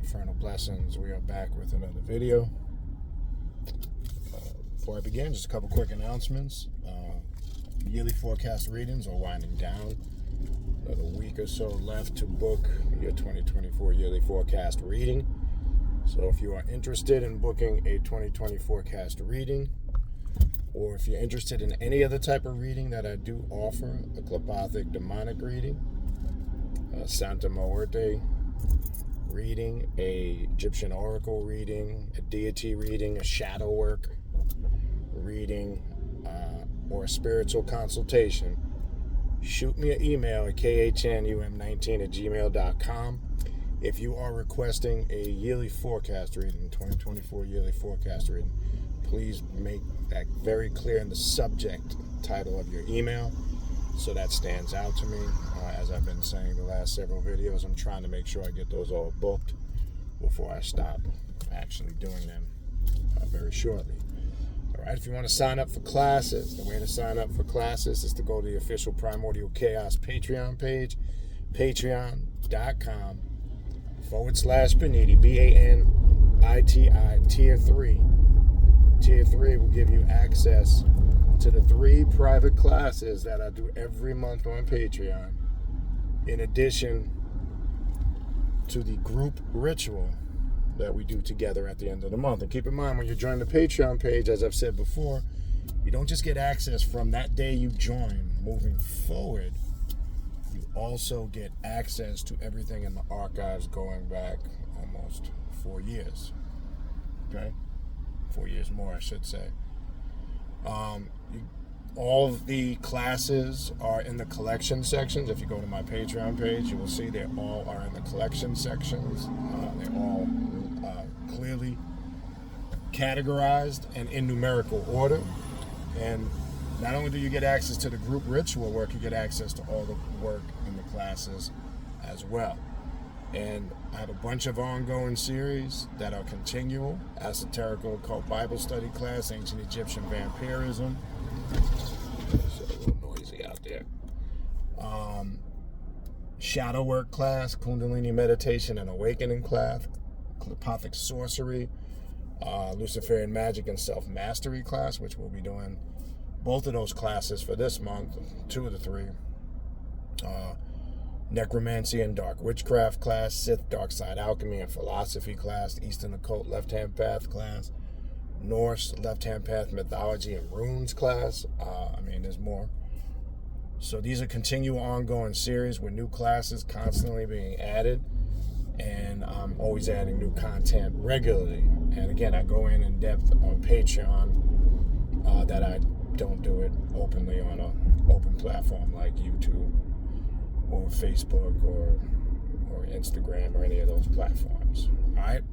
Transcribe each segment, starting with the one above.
Infernal Blessings. We are back with another video. Before I begin, just a couple quick announcements. Yearly forecast readings are winding down. Another week or so left to book your 2024 yearly forecast reading. So if you are interested in booking a 2020 forecast reading, or if you're interested in any other type of reading that I do offer, a Qlippothic demonic reading, a Santa Muerte reading, a Egyptian oracle reading, a deity reading, a shadow work reading, or a spiritual consultation, shoot me an email at khnum19@gmail.com. If you are requesting a yearly forecast reading, 2024 yearly forecast reading, please make that very clear in the subject title of your email so that stands out to me. As I've been saying the last several videos, I'm trying to make sure I get those all booked before I stop actually doing them very shortly. All right, if you want to sign up for classes, the way to sign up for classes is to go to the official Primordial Chaos Patreon page, patreon.com/Baniti, Baniti, Tier 3. Tier 3 will give you access to the 3 private classes that I do every month on Patreon, in addition to the group ritual that we do together at the end of the month. And keep in mind, when you join the Patreon page, as I've said before, you don't just get access from that day you join. Moving forward, you also get access to everything in the archives going back almost 4 years. Okay? 4 years more, I should say. All of the classes are in the collection sections. If you go to my Patreon page, you will see they all are in the collection sections. They're all clearly categorized and in numerical order. And not only do you get access to the group ritual work, you get access to all the work in the classes as well. And I have a bunch of ongoing series that are continual. Esoterical Occult Bible Study class, Ancient Egyptian Vampirism. It's a little noisy out there. Shadow Work class, Kundalini Meditation and Awakening class, Qlippothic Sorcery, Luciferian Magic and Self-Mastery class, which we'll be doing both of those classes for this month, 2 of the 3. Necromancy and Dark Witchcraft class, Sith Dark Side Alchemy and Philosophy class, Eastern Occult Left Hand Path class, Norse Left Hand Path Mythology and Runes class. There's more. So these are continual ongoing series with new classes constantly being added, and I'm always adding new content regularly. And again, I go in depth on Patreon, that I don't do it openly on an open platform like YouTube or Facebook or Instagram or any of those platforms. All right.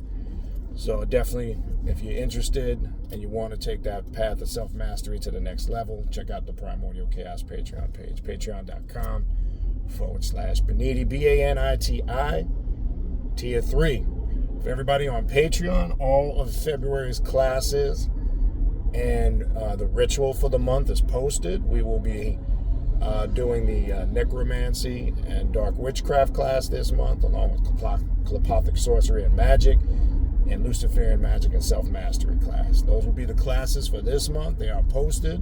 So definitely, if you're interested and you want to take that path of self-mastery to the next level, check out the Primordial Chaos Patreon page, patreon.com/Baniti, Baniti, Tier 3. For everybody on Patreon, all of February's classes and the ritual for the month is posted. We will be doing the Necromancy and Dark Witchcraft class this month, along with Qlippothic Sorcery and Magic, and Luciferian Magic and Self-Mastery class. Those will be the classes for this month. They are posted.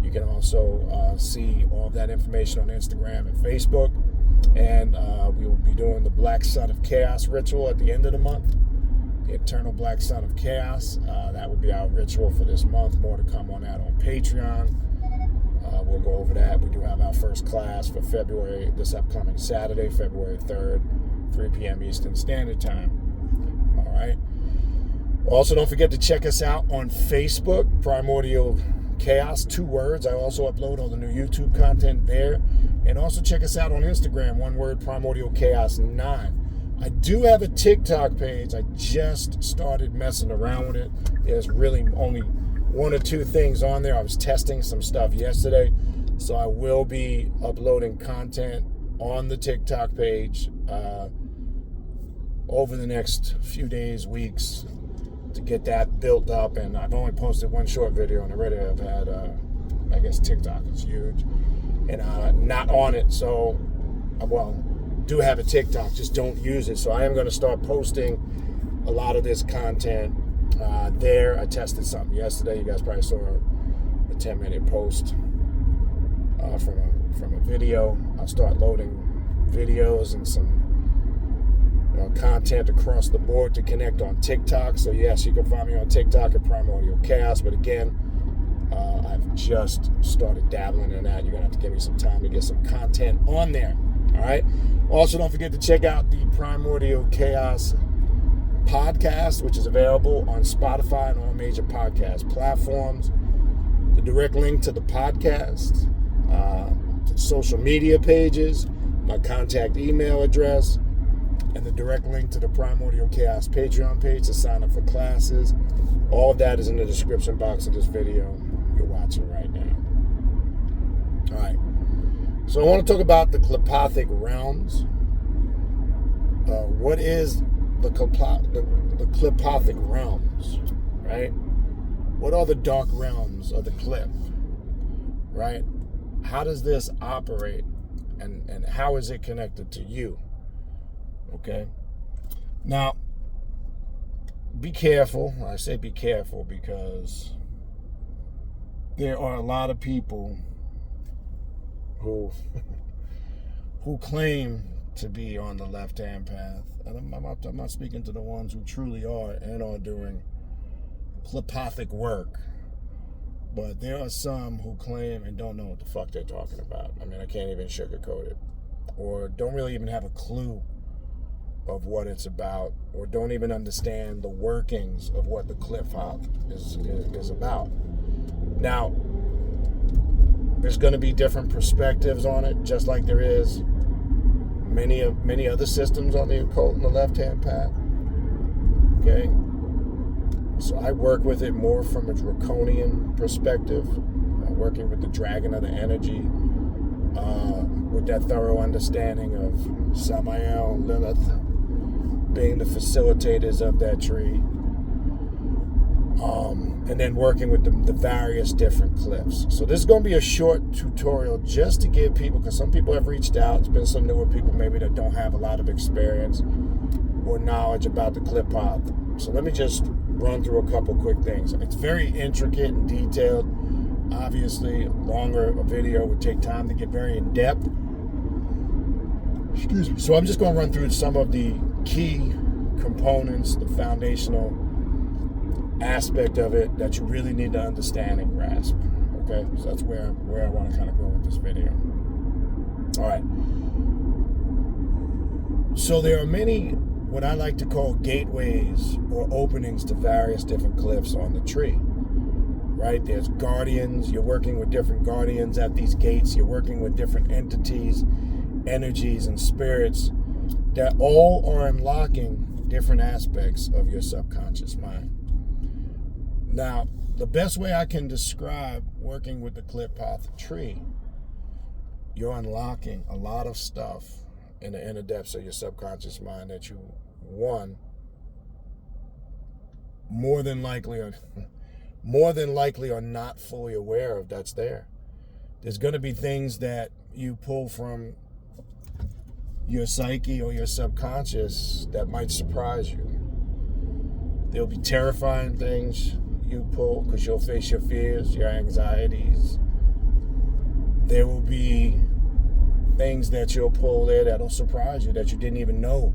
You can also see all of that information on Instagram and Facebook. And we will be doing the Black Sun of Chaos ritual at the end of the month. The Eternal Black Sun of Chaos. That will be our ritual for this month. More to come on that on Patreon. We'll go over that. We do have our first class for February, this upcoming Saturday, February 3rd, 3 p.m. Eastern Standard Time. All right. Also, don't forget to check us out on Facebook, Primordial Chaos, 2 words. I also upload all the new YouTube content there. And also check us out on Instagram, 1 word, Primordial Chaos 9. I do have a TikTok page. I just started messing around with it. There's really only 1 or 2 things on there. I was testing some stuff yesterday. So I will be uploading content on the TikTok page over the next few days, weeks, to get that built up. And I've only posted 1 short video and already I've had, I guess TikTok is huge. And not on it, so, well, do have a TikTok, just don't use it. So I am going to start posting a lot of this content there. I tested something yesterday. You guys probably saw a 10-minute post from a video. I'll start loading videos and some content across the board to connect on TikTok. So yes, you can find me on TikTok at Primordial Chaos. But again, I've just started dabbling in that. You're going to have to give me some time to get some content on there. All right. Also, don't forget to check out the Primordial Chaos podcast, which is available on Spotify and all major podcast platforms. The direct link to the podcast, to the social media pages, my contact email address, and the direct link to the Primordial Chaos Patreon page to sign up for classes. All of that is in the description box of this video you're watching right now. All right. So I want to talk about the Qlippothic realms. What is the Qlippothic realms, right? What are the dark realms of the Qlip, right? How does this operate, and how is it connected to you? Okay. Now, be careful. I say be careful because there are a lot of people who claim to be on the left-hand path. And I'm not speaking to the ones who truly are and are doing Qlippothic work. But there are some who claim and don't know what the fuck they're talking about. I mean, I can't even sugarcoat it. Or don't really even have a clue of what it's about, or don't even understand the workings of what the Qlippoth is about. Now, there's going to be different perspectives on it, just like there is many other systems on the occult and the left-hand path. Okay? So I work with it more from a draconian perspective, working with the dragon of the energy, with that thorough understanding of Samael, Lilith, being the facilitators of that tree, and then working with the various different Qlips. So this is going to be a short tutorial just to give people, because some people have reached out. It's been some newer people maybe that don't have a lot of experience or knowledge about the Qlippoth. So let me just run through a couple quick things. It's very intricate and detailed. Obviously, a longer video would take time to get very in-depth. Excuse me. So I'm just going to run through some of the key components, the foundational aspect of it that you really need to understand and grasp. Okay, so that's where I want to kind of go with this video. All right. So there are many, what I like to call gateways or openings to various different Qlips on the tree. Right? There's guardians. You're working with different guardians at these gates. You're working with different entities, energies, and spirits that all are unlocking different aspects of your subconscious mind. Now, the best way I can describe working with the Qlippoth tree, you're unlocking a lot of stuff in the inner depths of your subconscious mind that you, one, more than likely are not fully aware of that's there. There's going to be things that you pull from your psyche or your subconscious that might surprise you. There'll be terrifying things you pull because you'll face your fears, your anxieties. There will be things that you'll pull there that'll surprise you that you didn't even know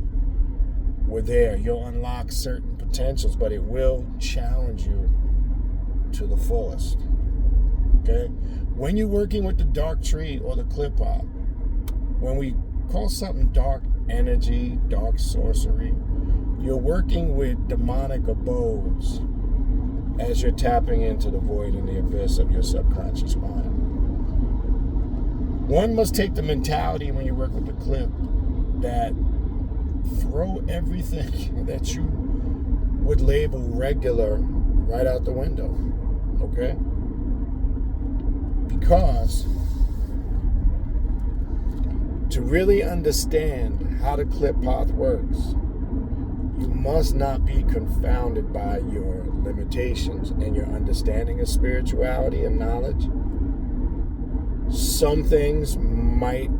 were there. You'll unlock certain potentials, but it will challenge you to the fullest. Okay? When you're working with the dark tree or the Qlippoth, when we call something dark energy, dark sorcery, you're working with demonic abodes as you're tapping into the void and the abyss of your subconscious mind. One must take the mentality when you work with the Qlip that throw everything that you would label regular right out the window. Okay? Because to really understand how the Qlippoth works, you must not be confounded by your limitations and your understanding of spirituality and knowledge. Some things might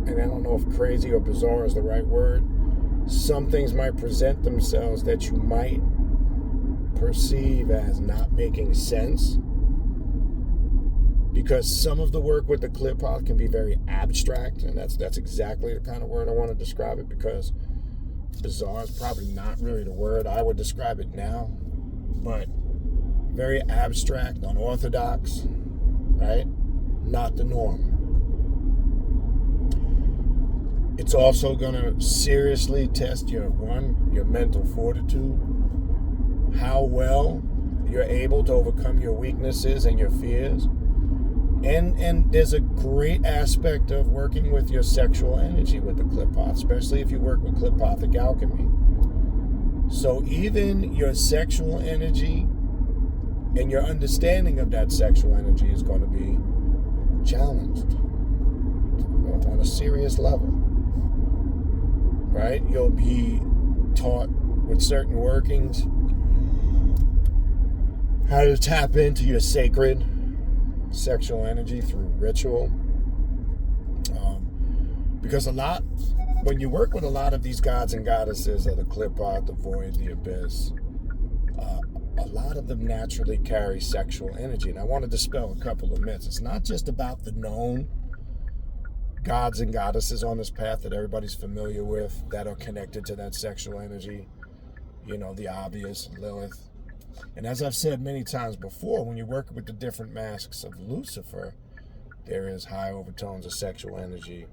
and I don't know if crazy or bizarre is the right word, some things might present themselves that you might perceive as not making sense, because some of the work with the Qlippoth can be very abstract, and that's exactly the kind of word I want to describe it, because bizarre is probably not really the word I would describe it now, but very abstract, unorthodox, right? Not the norm. It's also going to seriously test your mental fortitude, how well you're able to overcome your weaknesses and your fears. And there's a great aspect of working with your sexual energy with the Qlippoth, especially if you work with Qlippothic alchemy. So even your sexual energy and your understanding of that sexual energy is going to be challenged on a serious level, right? You'll be taught with certain workings how to tap into your sacred sexual energy through ritual, because when you work with a lot of these gods and goddesses of the Qlippoth, the void, the abyss, a lot of them naturally carry sexual energy. And I want to dispel a couple of myths. It's not just about the known gods and goddesses on this path that everybody's familiar with that are connected to that sexual energy, the obvious, Lilith. And as I've said many times before, when you work with the different masks of Lucifer, there is high overtones of sexual energy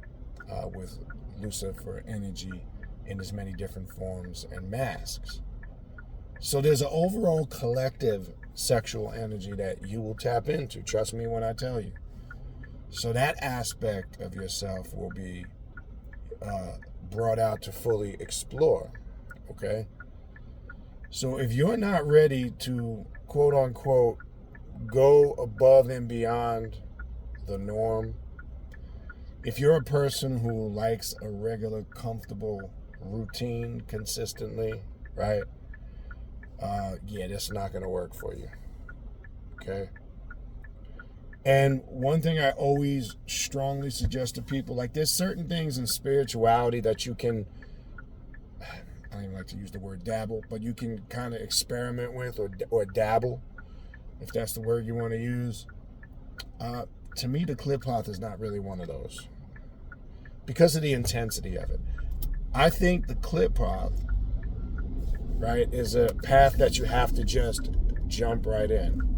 with Lucifer energy in as many different forms and masks. So there's an overall collective sexual energy that you will tap into. Trust me when I tell you. So that aspect of yourself will be brought out to fully explore, okay? So if you're not ready to, quote unquote, go above and beyond the norm, if you're a person who likes a regular, comfortable routine consistently, right? That's not going to work for you, okay? And one thing I always strongly suggest to people, like there's certain things in spirituality that you can, I don't even like to use the word dabble, but you can kind of experiment with or dabble, if that's the word you want to use. To me, the Qlippoth is not really one of those because of the intensity of it. I think the Qlippoth, right, is a path that you have to just jump right in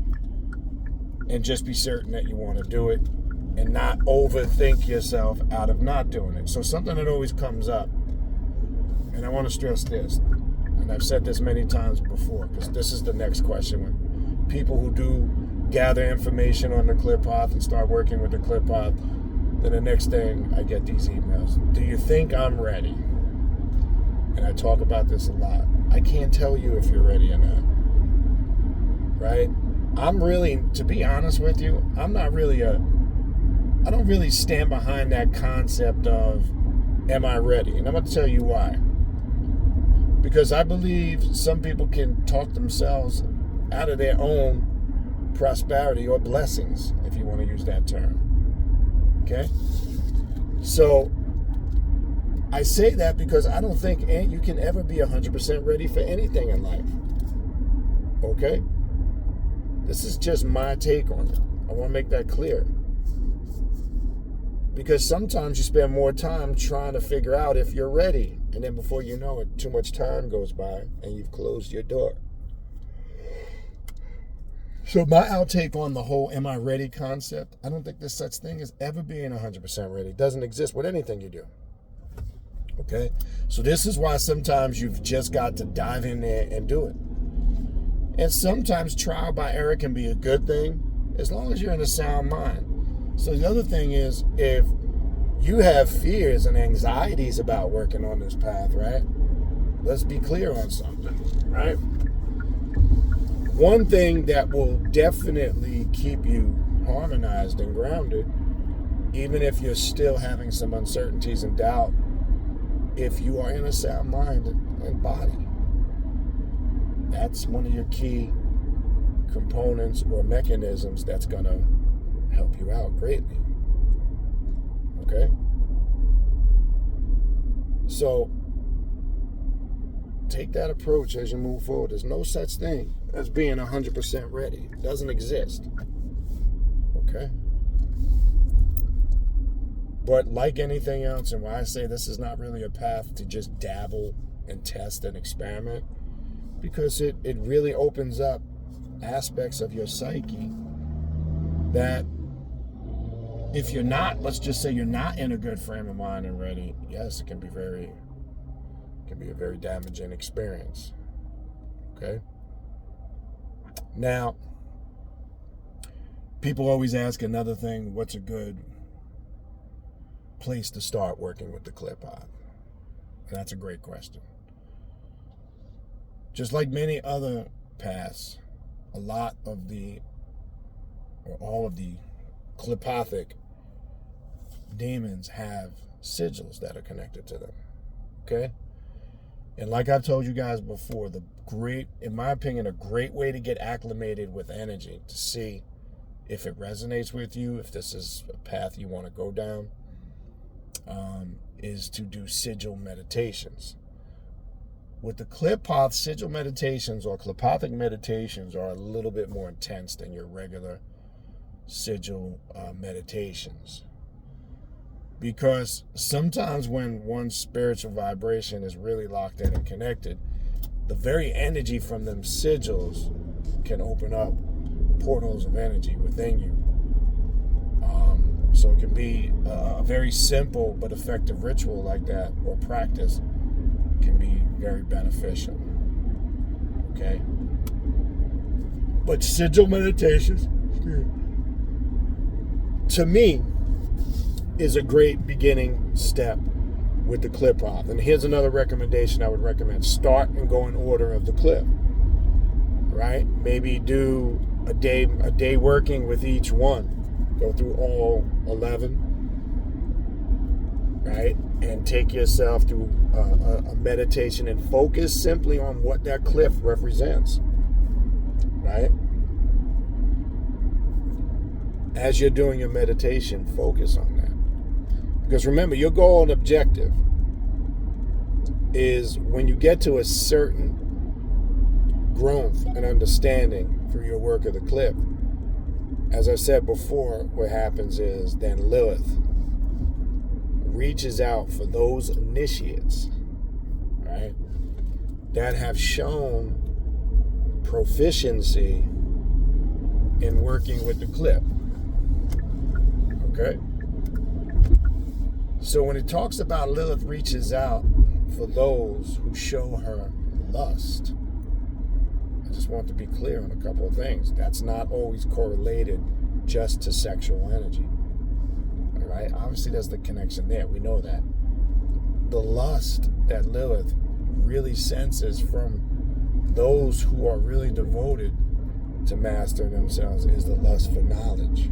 and just be certain that you want to do it and not overthink yourself out of not doing it. So something that always comes up, and I want to stress this, and I've said this many times before, because this is the next question. When people who do gather information on the Qlippoth and start working with the Qlippoth, then the next thing I get these emails. Do you think I'm ready? And I talk about this a lot. I can't tell you if you're ready or not, right? I'm really, to be honest with you, I don't really stand behind that concept of, am I ready? And I'm going to tell you why. Because I believe some people can talk themselves out of their own prosperity or blessings, if you want to use that term. Okay? So, I say that because I don't think you can ever be 100% ready for anything in life. Okay? This is just my take on it. I want to make that clear. Because sometimes you spend more time trying to figure out if you're ready. And then before you know it, too much time goes by and you've closed your door. So my outtake on the whole am I ready concept, I don't think there's such thing as ever being 100% ready. It doesn't exist with anything you do. Okay? So this is why sometimes you've just got to dive in there and do it. And sometimes trial by error can be a good thing as long as you're in a sound mind. So the other thing is, if you have fears and anxieties about working on this path, right? Let's be clear on something, right? One thing that will definitely keep you harmonized and grounded, even if you're still having some uncertainties and doubt, if you are in a sound mind and body. That's one of your key components or mechanisms that's going to help you out greatly. Okay? So take that approach as you move forward. There's no such thing as being 100% ready. It doesn't exist. Okay? But like anything else, and why I say this is not really a path to just dabble and test and experiment, because it really opens up aspects of your psyche that if you're not, let's just say you're not in a good frame of mind and ready, yes, it can be a very damaging experience. Okay? Now, people always ask another thing, what's a good place to start working with the Qlippoth? And that's a great question. Just like many other paths, all of the Qlippothic demons have sigils that are connected to them. Okay? And like I've told you guys before, in my opinion, a great way to get acclimated with energy, to see if it resonates with you, if this is a path you want to go down, is to do sigil meditations. With the Qlippoth, sigil meditations or Qlippothic meditations are a little bit more intense than your regular sigil meditations. Because sometimes when one's spiritual vibration is really locked in and connected, the very energy from them sigils can open up portals of energy within you. So it can be a very simple but effective ritual like that, or practice, can be very beneficial. Okay? But sigil meditations, to me, is a great beginning step with the Qlippoth. And here's another recommendation I would recommend. Start and go in order of the Qlip. Right? Maybe do a day working with each one. Go through all 11. Right? And take yourself through a meditation and focus simply on what that Qlip represents. Right? As you're doing your meditation, focus on that. Because remember, your goal and objective is when you get to a certain growth and understanding through your work of the Qlip, as I said before, what happens is then Lilith reaches out for those initiates, right, that have shown proficiency in working with the Qlip. Okay? So when it talks about Lilith reaches out for those who show her lust, I just want to be clear on a couple of things. That's not always correlated just to sexual energy. All right? Obviously, there's the connection there. We know that. The lust that Lilith really senses from those who are really devoted to mastering themselves is the lust for knowledge.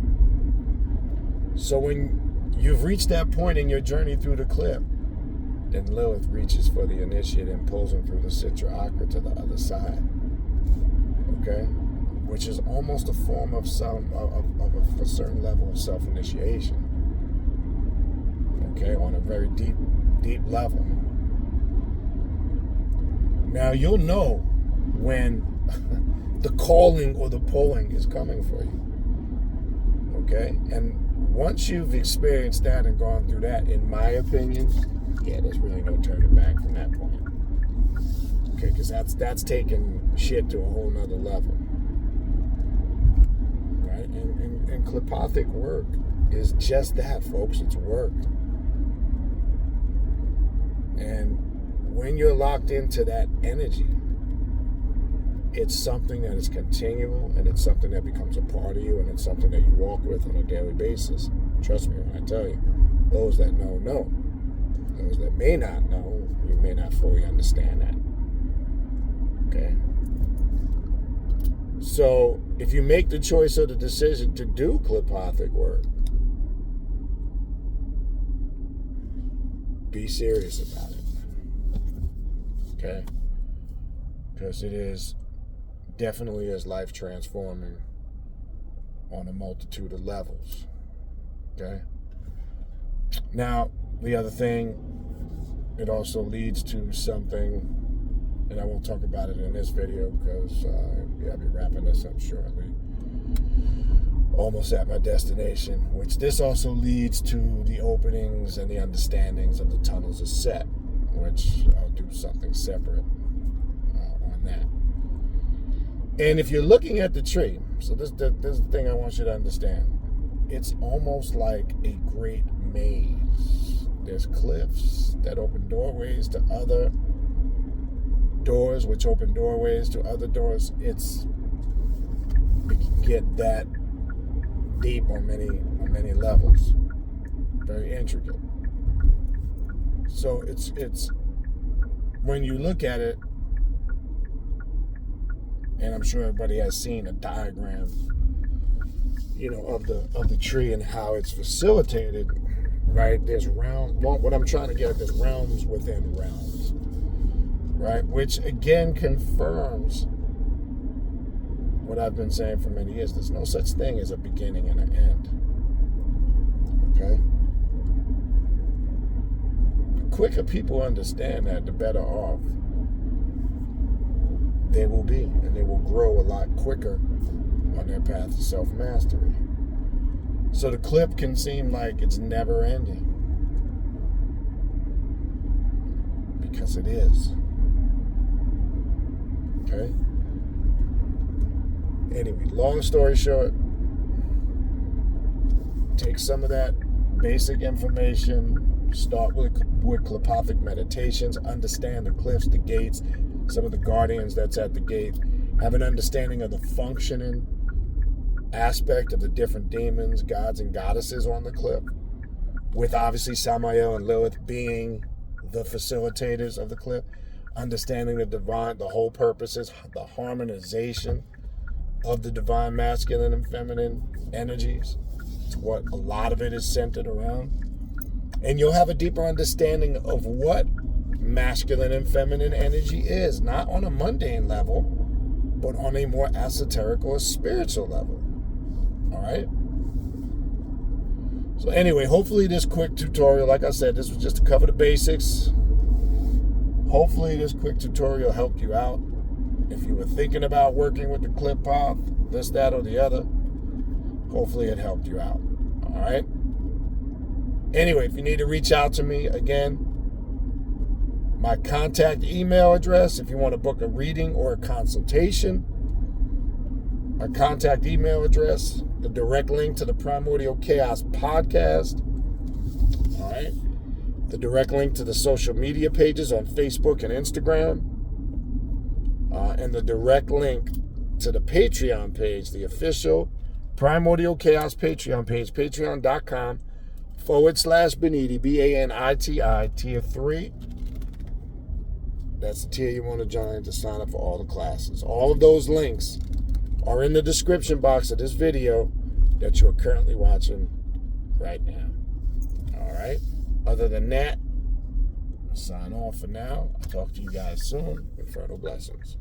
So when you've reached that point in your journey through the Qlip, then Lilith reaches for the initiate and pulls him through the Sitra Akra to the other side. Okay? Which is almost a form of a certain level of self-initiation. Okay? On a very deep level. Now you'll know when the calling or the pulling is coming for you. Okay? And once you've experienced that and gone through that, in my opinion, yeah, there's really no turning back from that point. Okay, because that's taking shit to a whole nother level. Right? And Qlippothic work is just that, folks. It's work. And when you're locked into that energy, it's something that is continual, and it's something that becomes a part of you, and it's something that you walk with on a daily basis. Trust me when I tell you, those that know, know. Those that may not know, you may not fully understand that. Okay? So, if you make the choice or the decision to do Qlippothic work, be serious about it. Okay? Because it is definitely is life transforming on a multitude of levels. Okay? Now, the other thing, it also leads to something, and I won't talk about it in this video because I'll be wrapping this up shortly. Almost at my destination, which this also leads to the openings and the understandings of the tunnels of Set, which I'll do something separate on that. And if you're looking at the tree, so this is the thing I want you to understand. It's almost like a great maze. There's cliffs that open doorways to other doors, which open doorways to other doors. It can get that deep on many levels. Very intricate. So it's when you look at it, and I'm sure everybody has seen a diagram, of the tree and how it's facilitated, right? There's what I'm trying to get at, there's realms within realms, right? Which again confirms what I've been saying for many years. There's no such thing as a beginning and an end. Okay? The quicker people understand that, the better off they will be, and they will grow a lot quicker on their path to self-mastery. So the clip can seem like it's never ending, because it is. Okay? Anyway, long story short, take some of that basic information, start with Qlippothic meditations, understand the cliffs, the gates, some of the guardians that's at the gate, have an understanding of the functioning aspect of the different demons, gods, and goddesses on the cliff, with obviously Samael and Lilith being the facilitators of the cliff, understanding the divine, the whole purposes, the harmonization of the divine masculine and feminine energies. It's what a lot of it is centered around. And you'll have a deeper understanding of what masculine and feminine energy is, not on a mundane level, but on a more esoteric or spiritual level. All right? So anyway, hopefully this quick tutorial, like I said, this was just to cover the basics. Hopefully this quick tutorial helped you out. If you were thinking about working with the Qlippoth, this, that, or the other, hopefully it helped you out. All right? Anyway, if you need to reach out to me, again, my contact email address, if you want to book a reading or a consultation, my contact email address, the direct link to the Primordial Chaos podcast, all right? The direct link to the social media pages on Facebook and Instagram, and the direct link to the Patreon page, the official Primordial Chaos Patreon page, patreon.com/Baniti, Baniti, tier 3. That's the tier you want to join to sign up for all the classes. All of those links are in the description box of this video that you are currently watching right now. All right? Other than that, I'll sign off for now. I'll talk to you guys soon. Infernal blessings.